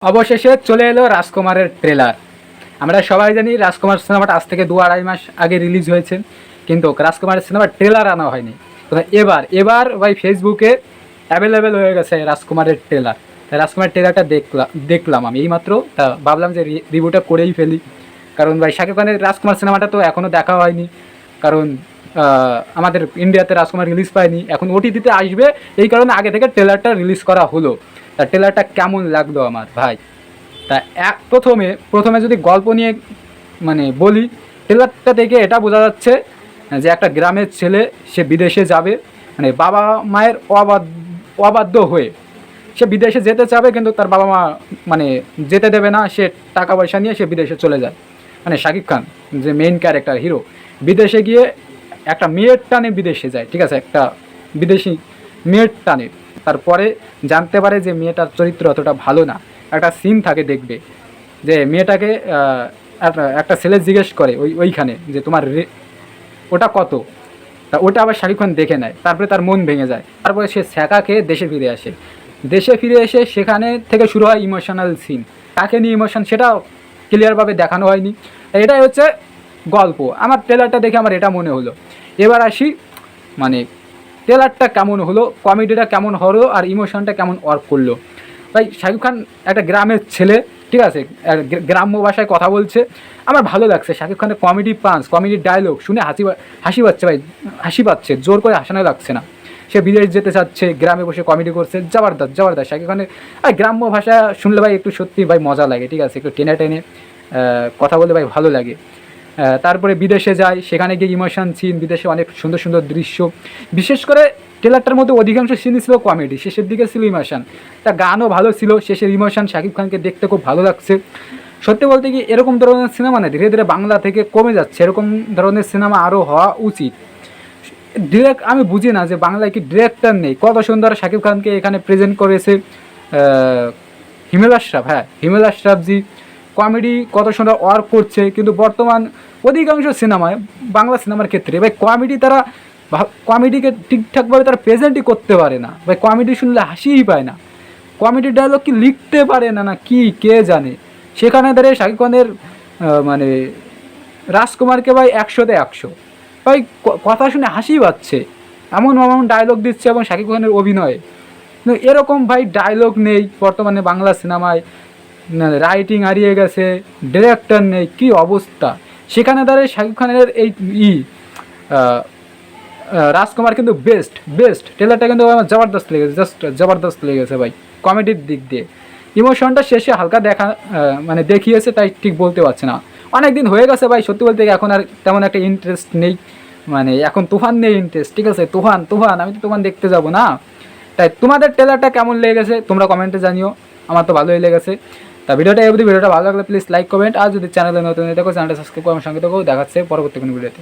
অবশেষে চলে এলো রাজকুমারের ট্রেলার। আমরা সবাই জানি রাজকুমার সিনেমাটা আজ থেকে 2-2.5 মাস আগে রিলিজ হয়েছে, কিন্তু রাজকুমারের সিনেমার ট্রেলার আনা হয়নি। তো এবার এবার ভাই ফেসবুকে অ্যাভেলেবেল হয়ে গেছে রাজকুমারের ট্রেলার। রাজকুমারের ট্রেলারটা দেখলাম আমি এইমাত্র। তা ভাবলাম যে রিভিউটা করেই ফেলি, কারণ ভাই শাকিব খানের রাজকুমার সিনেমাটা তো এখনও দেখা হয়নি, কারণ আমাদের ইন্ডিয়াতে রাজকুমার রিলিজ পায়নি, এখন ওটিটিতে আসবে, এই কারণে আগে থেকে ট্রেলারটা রিলিজ করা হলো। তা ট্রেলারটা কেমন লাগলো আমার ভাই? তা প্রথমে যদি গল্প নিয়ে বলি, ট্রেলারটা দেখে এটা বোঝা যাচ্ছে যে একটা গ্রামের ছেলে, সে বিদেশে যাবে, বাবা মায়ের অবাধ্য হয়ে সে বিদেশে যেতে চাবে, কিন্তু তার বাবা মা যেতে দেবে না। সে টাকা পয়সা নিয়ে সে বিদেশে চলে যায়। শাকিব খান যে মেইন ক্যারেক্টার হিরো, বিদেশে গিয়ে একটা মেয়ের টানে বিদেশে যায়, ঠিক আছে, একটা বিদেশি মেয়ের টানে। তারপরে জানতে পারে যে মেয়েটার চরিত্র অতটা ভালো না। একটা সিন থাকে, দেখবে যে মেয়েটাকে একটা ছেলে জিজ্ঞেস করে ওইখানে যে তোমার ওটা কত। তা ওটা আবার শাকিব খান দেখে নেয়, তারপরে তার মন ভেঙে যায়। তারপরে সে ছ্যাঁকা খেয়ে দেশে ফিরে এসে সেখানে থেকে শুরু হয় ইমোশনাল সিন। কাকে নিয়ে ইমোশন সেটা ক্লিয়ারভাবে দেখানো হয়নি। এটাই হচ্ছে গল্প। আমার ট্রেলারটা দেখে আমার এটা মনে হলো। এবার আসি ট্রেলারটা কেমন হলো, কমেডিটা কেমন হলো, আর ইমোশনটা কেমন ওয়ার্ক করলো। ভাই শাকিব খান একটা গ্রামের ছেলে, ঠিক আছে, গ্রাম্য ভাষায় কথা বলছে। আমার ভালো লাগছে শাকিব খানের কমেডি পাঞ্চ, কমেডি ডায়লগ শুনে হাসি পাচ্ছে ভাই, হাসি পাচ্ছে, জোর করে হাসানো লাগছে না। সে বিদেশ যেতে চাচ্ছে, গ্রামে বসে কমেডি করছে, জবরদস্ত শাকিব খানের। আর গ্রাম্য ভাষা শুনলে ভাই একটু সত্যি ভাই মজা লাগে, ঠিক আছে, একটু টেনে টেনে কথা বলতে ভাই ভালো লাগে। তারপরে বিদেশে যায়, সেখানে গিয়ে ইমোশন সিন, বিদেশে অনেক সুন্দর সুন্দর দৃশ্য। বিশেষ করে ট্রেলারটার মধ্যে অধিকাংশ সিনই ছিল কমেডি, শেষের দিকে ছিল ইমোশন। তা গানও ভালো ছিল, শেষের ইমোশন শাকিব খানকে দেখতে খুব ভালো লাগছে। সত্যি বলতে কি এরকম ধরনের সিনেমা ধীরে ধীরে বাংলা থেকে কমে যাচ্ছে। এরকম ধরনের সিনেমা আরও হওয়া উচিত। আমি বুঝি না যে বাংলায় কি ডিরেক্টর নেই। কত সুন্দর শাকিব খানকে এখানে প্রেজেন্ট করেছে হিমেল আশরাফ। হ্যাঁ, হিমেল আশরাফজি কমেডি কত সুন্দর ওয়ার্ক করছে, কিন্তু বর্তমান অধিকাংশ সিনেমায়, বাংলা সিনেমার ক্ষেত্রে ভাই কমেডিকে ঠিকঠাকভাবে তারা প্রেজেন্টই করতে পারে না ভাই। কমেডি শুনলে হাসিই পায় না, কমেডি ডায়লগ কি লিখতে পারে না কি কে জানে। সেখানে দাঁড়িয়ে শাকিব খানের রাজকুমারকে ভাই 100তে 100 ভাই, কথা শুনে হাসি পাচ্ছে, এমন এমন ডায়লগ দিচ্ছে, এবং শাকিব খানের অভিনয়ে কিন্তু এরকম ভাই ডায়লগ নেই বর্তমানে বাংলা সিনেমায়। রাইটিং হারিয়ে গেছে, ডিরেক্টর নেই, কি অবস্থা। সেখানে দাঁড়িয়ে শাকিব খানের এই রাজকুমার কিন্তু বেস্ট ট্রেলারটা কিন্তু আমার জবরদস্ত লেগেছে, জাস্ট জবরদস্ত লেগেছে ভাই। কমেডির দিক দিয়ে ইমোশনটা শেষে হালকা দেখিয়েছে, তাই ঠিক বলতে পারছি না। অনেক দিন হয়ে গেছে ভাই, সত্যি বলতে এখন আর তেমন একটা ইন্টারেস্ট নেই। এখন তুফান নেই ইন্টারেস্ট, ঠিক আছে, তুফান আমি তো তুফান দেখতে যাব না। তাই তোমাদের ট্রেলারটা কেমন লেগেছে তোমরা কমেন্টে জানিও। আমার তো ভালোই লেগেছে। তা ভিডিওটা ভিডিওটা ভালো লাগলে প্লিজ লাইক কমেন্ট, আর যদি চ্যানেলে নতুন থাকো চ্যানেলটা সাবস্ক্রাইব করে আমার সঙ্গে থাকো। দেখাচ্ছে পরবর্তী কোনো ভিডিওতে।